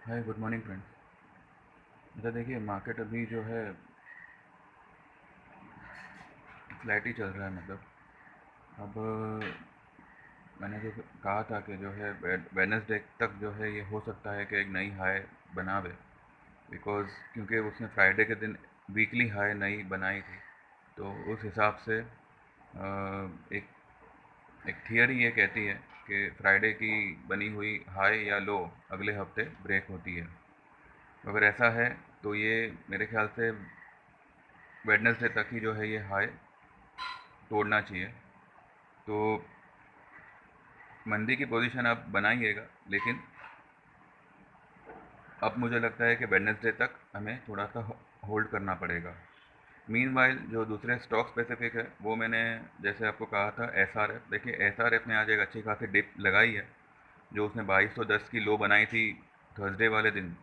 Hi good morning friends. अच्छा देखिए, market अभी जो है फ्लैट ही चल रहा है। मतलब अब मैंने जो कहा था कि जो है वेडनेसडे तक जो है ये हो सकता है कि एक नई हाई बनावे, बिकॉज़ क्योंकि उसने फ्राइडे के दिन वीकली हाई नई बनाई थी। तो उस हिसाब से एक एक थियरी ये कहती है कि फ्राइडे की बनी हुई हाई या लो अगले हफ्ते ब्रेक होती है। अगर ऐसा है तो ये मेरे ख्याल से वेडनेसडे तक ही जो है ये हाई तोड़ना चाहिए। तो मंदी की पोजीशन आप बनाइएगा, लेकिन अब मुझे लगता है कि वेडनेसडे तक हमें थोड़ा सा होल्ड करना पड़ेगा। मीनवाइल जो दूसरे स्टॉक स्पेसिफिक है वो मैंने जैसे आपको कहा था, एसआरएफ देखिए, एसआरएफ ने आज एक अच्छी खासी डिप लगाई है। जो उसने 2210 की लो बनाई थी थर्सडे वाले दिन,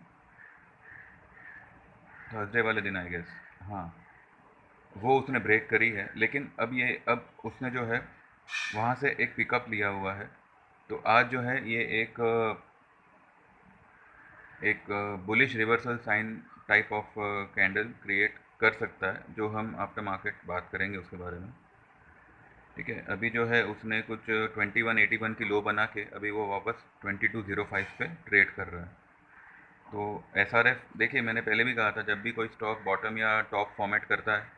आई गेस, हाँ, वो उसने ब्रेक करी है। लेकिन अब उसने जो है वहाँ से एक पिकअप लिया हुआ है। तो आज जो है ये एक bullish reversal sign type of candle create कर सकता है, जो हम आफ्टर मार्केट बात करेंगे उसके बारे में। ठीक है, अभी जो है उसने कुछ 2181 की लो बना के अभी वो वापस 2205 पे ट्रेड कर रहा है। तो एसआरएफ देखिए, मैंने पहले भी कहा था, जब भी कोई स्टॉक बॉटम या टॉप फॉर्मेट करता है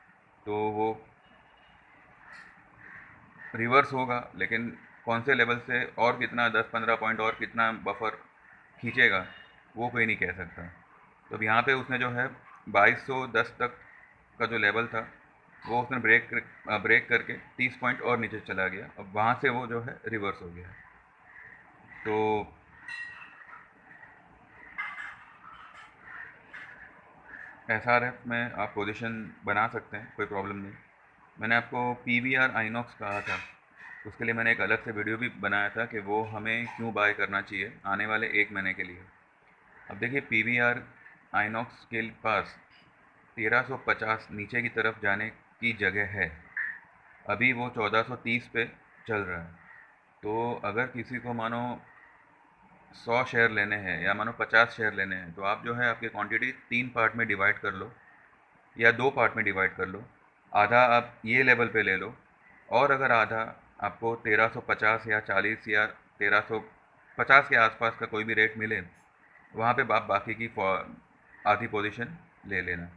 तो वो रिवर्स होगा, लेकिन कौन से लेवल से और कितना 10-15 पॉइंट और कितना बफर खींचेगा वो कोई नहीं कह सकता। तो अब यहाँ पे उसने जो है 2210 तक का जो लेवल था वो उसने ब्रेक करके 30 पॉइंट और नीचे चला गया। अब वहाँ से वो जो है रिवर्स हो गया। तो एसआरएफ में आप पोजीशन बना सकते हैं, कोई प्रॉब्लम नहीं। मैंने आपको पीवीआर आइनॉक्स कहा था, उसके लिए मैंने एक अलग से वीडियो भी बनाया था कि वो हमें क्यों बाय करना चाहिए आने वाले 1 महीने के लिए। अब देखिए, पीवीआर आइनॉक्स के पास 1350 नीचे की तरफ जाने की जगह है। अभी वो 1430 पे चल रहा है। तो अगर किसी को मानो 100 शेयर लेने हैं या मानो 50 शेयर लेने हैं, तो आप जो है आपकी क्वांटिटी 3 पार्ट में डिवाइड कर लो या 2 पार्ट में डिवाइड कर लो। आधा आप ये लेवल पे ले लो, और अगर आधा आपको 1350 या 40 या 1350 के आसपास का कोई भी रेट मिले, वहाँ पे आप बाकी की आधी पोजीशन ले लेना।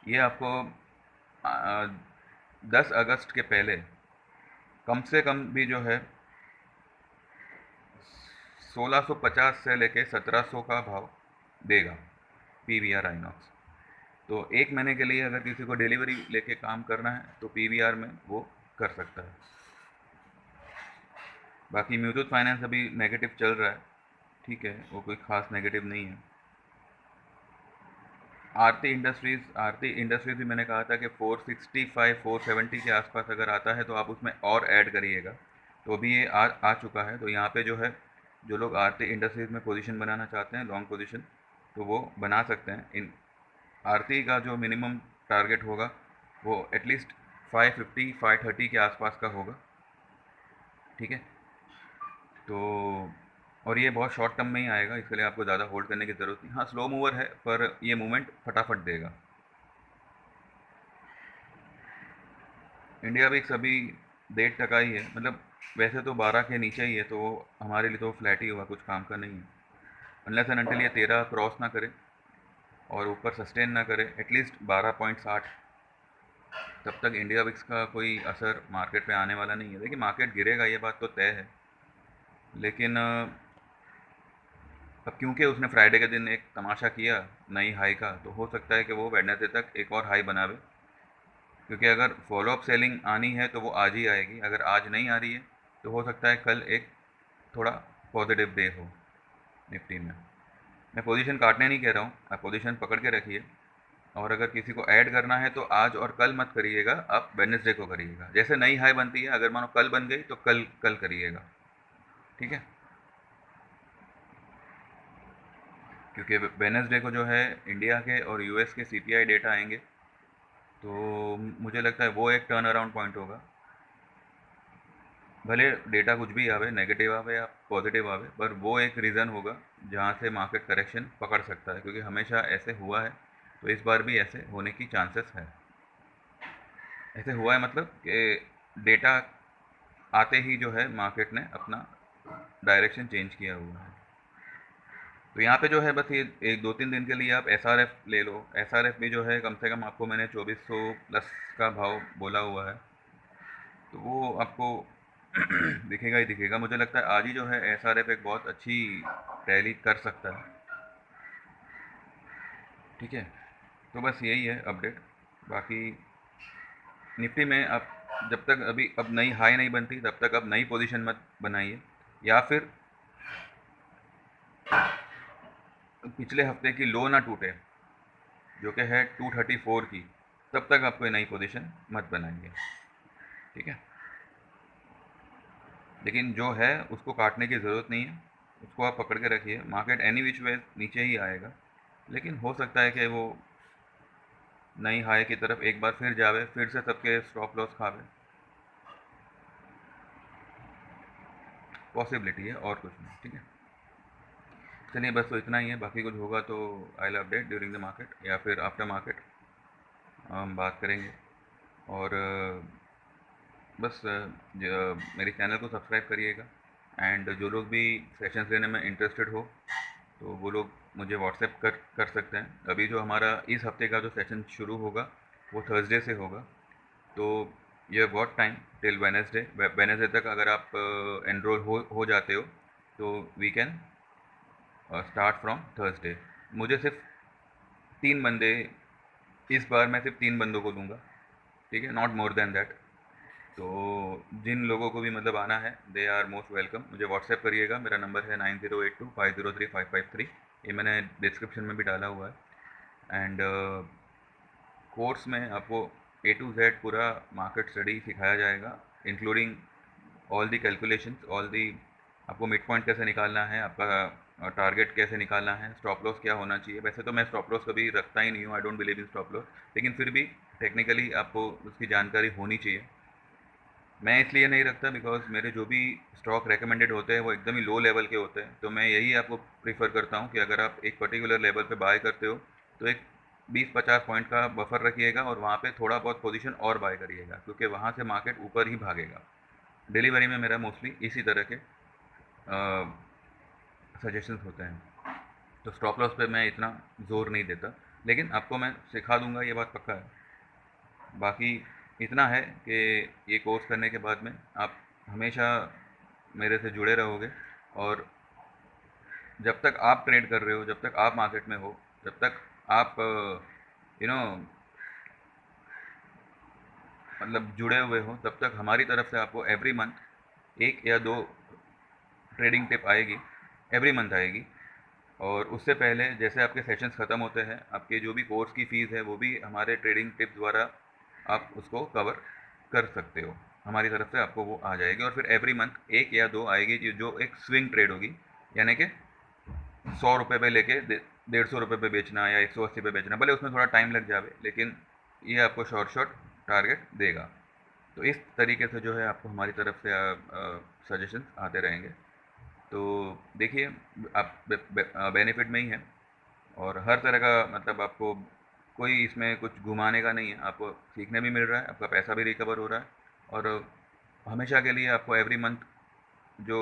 ये आपको 10 अगस्त के पहले कम से कम भी जो है 1650 से लेके 1700 का भाव देगा पी वी आर आइनॉक्स। तो 1 महीने के लिए अगर किसी को डिलीवरी लेके काम करना है तो पी वी आर में वो कर सकता है। बाकी म्यूथूट फाइनेंस अभी नेगेटिव चल रहा है, ठीक है, वो कोई ख़ास नेगेटिव नहीं है। आरती इंडस्ट्रीज़ भी मैंने कहा था कि 465 470 के आसपास अगर आता है तो आप उसमें और ऐड करिएगा। तो अभी ये आ चुका है। तो यहाँ पे जो है, जो लोग आरती इंडस्ट्रीज़ में पोजीशन बनाना चाहते हैं, लॉन्ग पोजीशन, तो वो बना सकते हैं। इन आरती का जो मिनिमम टारगेट होगा वो एटलीस्ट 550 530 के आसपास का होगा। ठीक है, तो और ये बहुत शॉर्ट टर्म में ही आएगा, इसके लिए आपको ज़्यादा होल्ड करने की ज़रूरत नहीं। हाँ, स्लो मूवर है पर ये मूवमेंट फटाफट देगा। इंडिया विक्स अभी 1.5% ही है। मतलब वैसे तो 12 के नीचे ही है, तो हमारे लिए तो फ्लैट ही हुआ, कुछ काम का नहीं है। अनलेस एंड अनटिल ये 13 क्रॉस ना करे और ऊपर सस्टेन ना करे एटलीस्ट 12.60, तब तक इंडिया विक्स का कोई असर मार्केट पे आने वाला नहीं है। देखिए, मार्केट गिरेगा, ये बात तो तय है। लेकिन अब क्योंकि उसने फ्राइडे के दिन एक तमाशा किया नई हाई का, तो हो सकता है कि वो वेडनेसडे तक एक और हाई बनावे। क्योंकि अगर फॉलो अप सेलिंग आनी है तो वो आज ही आएगी। अगर आज नहीं आ रही है तो हो सकता है कल एक थोड़ा पॉजिटिव डे हो निफ्टी में। मैं पोजीशन काटने नहीं कह रहा हूँ, आप पोजीशन पकड़ के रखिए। और अगर किसी को ऐड करना है तो आज और कल मत करिएगा, आप वेडनेसडे को करिएगा। जैसे नई हाई बनती है, अगर मानो कल बन गई तो कल कल करिएगा। ठीक है, क्योंकि वेडनेसडे को जो है इंडिया के और यूएस के सीपीआई डेटा आएंगे। तो मुझे लगता है वो एक टर्न अराउंड पॉइंट होगा। भले डेटा कुछ भी आवे, नेगेटिव आवे या पॉजिटिव आवे, पर वो एक रीज़न होगा जहाँ से मार्केट करेक्शन पकड़ सकता है, क्योंकि हमेशा ऐसे हुआ है, तो इस बार भी ऐसे होने की चांसेस है। ऐसे हुआ है मतलब कि डेटा आते ही जो है मार्केट ने अपना डायरेक्शन चेंज किया हुआ है। तो यहाँ पे जो है बस ये एक 2-3 दिन के लिए आप एसआरएफ ले लो। एसआरएफ भी जो है कम से कम आपको मैंने 2400 प्लस का भाव बोला हुआ है, तो वो आपको दिखेगा ही दिखेगा। मुझे लगता है आज ही जो है एसआरएफ एक बहुत अच्छी रैली कर सकता है। ठीक है, तो बस यही है अपडेट। बाकी निफ्टी में आप जब तक अभी अब नई हाई नहीं बनती तब तक आप नई पोजीशन मत बनाइए, या फिर पिछले हफ्ते की लो ना टूटे जो कि है 234 की, तब तक आप कोई नई पोजीशन मत बनाइए। ठीक है, लेकिन जो है उसको काटने की ज़रूरत नहीं है, उसको आप पकड़ के रखिए। मार्केट एनी विच वे नीचे ही आएगा, लेकिन हो सकता है कि वो नई हाई की तरफ एक बार फिर जावे, फिर से सबके स्टॉप लॉस खावे। पॉसिबिलिटी है और कुछ नहीं। ठीक है, चलिए बस तो इतना ही है। बाकी कुछ होगा तो I will update during the market या फिर आफ्टर मार्केट हम बात करेंगे। और बस मेरे चैनल को सब्सक्राइब करिएगा। एंड जो लोग भी सेशंस लेने में इंटरेस्टेड हो तो वो लोग मुझे व्हाट्सएप कर सकते हैं। अभी जो हमारा इस हफ्ते का जो सेशन शुरू होगा वो थर्सडे से होगा, तो you have got time till Wednesday. Wednesday तक अगर आप एनरोल हो जाते हो तो we can start from Thursday. मुझे सिर्फ 3 बंदे, इस बार मैं सिर्फ 3 बंदों को दूंगा। ठीक है, नॉट मोर देन दैट। तो जिन लोगों को भी मतलब आना है दे आर मोस्ट वेलकम। मुझे व्हाट्सएप करिएगा, मेरा नंबर है 9082503553। ये मैंने डिस्क्रिप्शन में भी डाला हुआ है। एंड कोर्स में आपको ए टू जेड पूरा मार्केट स्टडी सिखाया जाएगा, including all the calculations, all the आपको मिड पॉइंट कैसे निकालना है, आपका टारगेट कैसे निकालना है, स्टॉप लॉस क्या होना चाहिए। वैसे तो मैं स्टॉप लॉस कभी रखता ही नहीं हूँ, I don't believe in stop loss, लेकिन फिर भी टेक्निकली आपको उसकी जानकारी होनी चाहिए। मैं इसलिए नहीं रखता बिकॉज मेरे जो भी स्टॉक रेकमेंडेड होते हैं वो एकदम ही लो लेवल के होते हैं, तो मैं यही आपको प्रीफर करता हूँ कि अगर आप एक पर्टिकुलर लेवल पे बाय करते हो तो एक 20-50 पॉइंट का बफर रखिएगा और वहाँ पे थोड़ा बहुत पोजीशन और बाय करिएगा, क्योंकि वहाँ से मार्केट ऊपर ही भागेगा। डिलीवरी में मेरा मोस्टली इसी तरह के सजेशंस होते हैं, तो स्टॉप लॉस पे मैं इतना ज़ोर नहीं देता, लेकिन आपको मैं सिखा दूंगा, ये बात पक्का है। बाकी इतना है कि ये कोर्स करने के बाद में आप हमेशा मेरे से जुड़े रहोगे, और जब तक आप ट्रेड कर रहे हो, जब तक आप मार्केट में हो, जब तक आप यू नो मतलब जुड़े हुए हो, तब तक हमारी तरफ से आपको एवरी मंथ 1 या 2 ट्रेडिंग टिप आएगी, एवरी मंथ आएगी। और उससे पहले जैसे आपके सेशंस ख़त्म होते हैं, आपके जो भी कोर्स की फ़ीस है वो भी हमारे ट्रेडिंग टिप द्वारा आप उसको कवर कर सकते हो। हमारी तरफ से आपको वो आ जाएगी, और फिर एवरी मंथ 1 या 2 आएगी जो एक स्विंग ट्रेड होगी, यानी कि 100 रुपये पे लेके 150 रुपये पे बेचना या 180 पे बेचना। भले उसमें थोड़ा टाइम लग जाए, लेकिन ये आपको शॉर्ट टारगेट देगा। तो इस तरीके से जो है आपको हमारी तरफ से सजेशन आते रहेंगे। तो देखिए, आप बेनिफिट में ही है, और हर तरह का मतलब आपको कोई इसमें कुछ घुमाने का नहीं है। आपको सीखने भी मिल रहा है, आपका पैसा भी रिकवर हो रहा है, और हमेशा के लिए आपको एवरी मंथ जो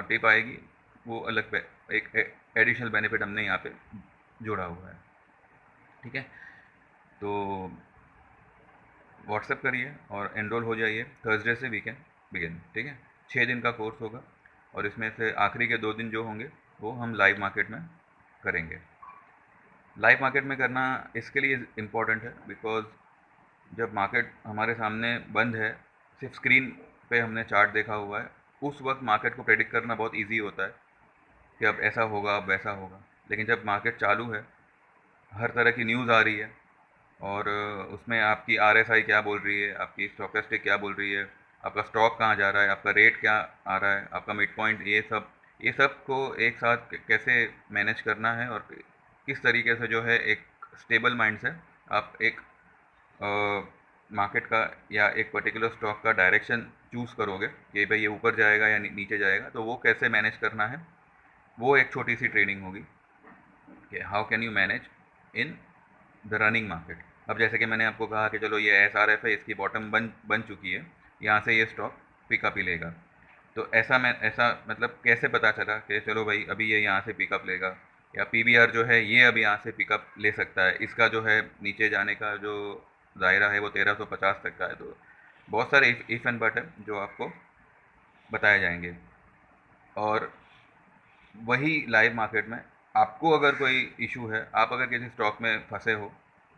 टिप आएगी वो अलग पे एक एडिशनल बेनिफिट हमने यहाँ पे जोड़ा हुआ है। ठीक है, तो व्हाट्सएप करिए और एनरोल हो जाइए। थर्सडे से वीकेंड बिगिन। ठीक है, 6 दिन का कोर्स होगा, और इसमें से आखिरी के 2 दिन जो होंगे वो हम लाइव मार्केट में करेंगे। लाइव मार्केट में करना इसके लिए इम्पॉर्टेंट है बिकॉज जब मार्केट हमारे सामने बंद है, सिर्फ स्क्रीन पे हमने चार्ट देखा हुआ है, उस वक्त मार्केट को प्रेडिक्ट करना बहुत इजी होता है कि अब ऐसा होगा, अब वैसा होगा। लेकिन जब मार्केट चालू है, हर तरह की न्यूज़ आ रही है, और उसमें आपकी आरएसआई क्या बोल रही है, आपकी स्टॉकेस्टिक क्या बोल रही है, आपका स्टॉक कहाँ जा रहा है, आपका रेट क्या आ रहा है, आपका मिड पॉइंट, ये सब को एक साथ कैसे मैनेज करना है, और किस तरीके से जो है एक स्टेबल माइंड से आप एक मार्केट का या एक पर्टिकुलर स्टॉक का डायरेक्शन चूज़ करोगे कि भाई ये ऊपर जाएगा या नीचे जाएगा, तो वो कैसे मैनेज करना है, वो एक छोटी सी ट्रेनिंग होगी कि how can you manage in the running market. अब जैसे कि मैंने आपको कहा कि चलो ये SRF है, इसकी बॉटम बन बन चुकी है, यहाँ से ये स्टॉक पिकअप ही लेगा। तो ऐसा मतलब कैसे पता चला कि चलो भाई अभी ये यहाँ से पिकअप लेगा, या PBR जो है ये अभी यहाँ से पिकअप ले सकता है, इसका जो है नीचे जाने का जो दायरा है वो 1350 तक का है। तो बहुत सारे इफ़ एंड बट है जो आपको बताए जाएंगे। और वही लाइव मार्केट में आपको अगर कोई इशू है, आप अगर किसी स्टॉक में फंसे हो,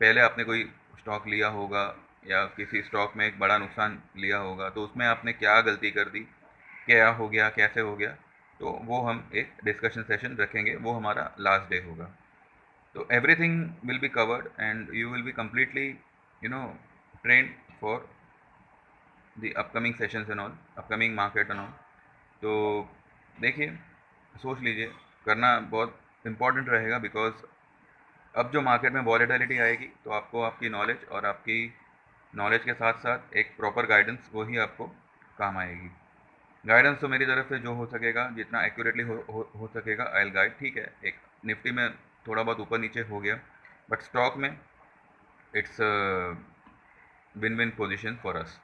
पहले आपने कोई स्टॉक लिया होगा या किसी स्टॉक में एक बड़ा नुकसान लिया होगा, तो उसमें आपने क्या गलती कर दी, क्या हो गया, कैसे हो गया, तो वो हम एक डिस्कशन सेशन रखेंगे, वो हमारा लास्ट डे होगा। तो everything will be covered and you will be completely you know trend for the upcoming sessions and all, upcoming market and all. तो देखिए, सोच लीजिए, करना बहुत इम्पोर्टेंट रहेगा, बिकॉज अब जो मार्केट में वॉलेटिलिटी आएगी तो आपको आपकी नॉलेज और आपकी नॉलेज के साथ साथ एक प्रॉपर गाइडेंस वही आपको काम आएगी। गाइडेंस तो मेरी तरफ से जो हो सकेगा, जितना एक्यूरेटली हो सकेगा, आई विल गाइड। ठीक है, एक निफ्टी में थोड़ा बहुत ऊपर नीचे हो गया, बट स्टॉक में it's win win position for us.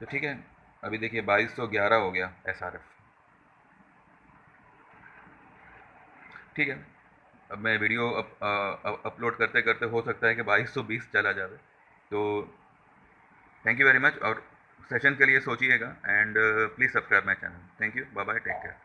तो ठीक है, अभी देखिए 2211 हो गया SRF। ठीक है, अब मैं वीडियो अपलोड करते करते हो सकता है कि 2220 चला जाए। तो थैंक यू वेरी मच, और सेशन के लिए सोचिएगा, and please subscribe my channel. Thank you, bye bye, take care.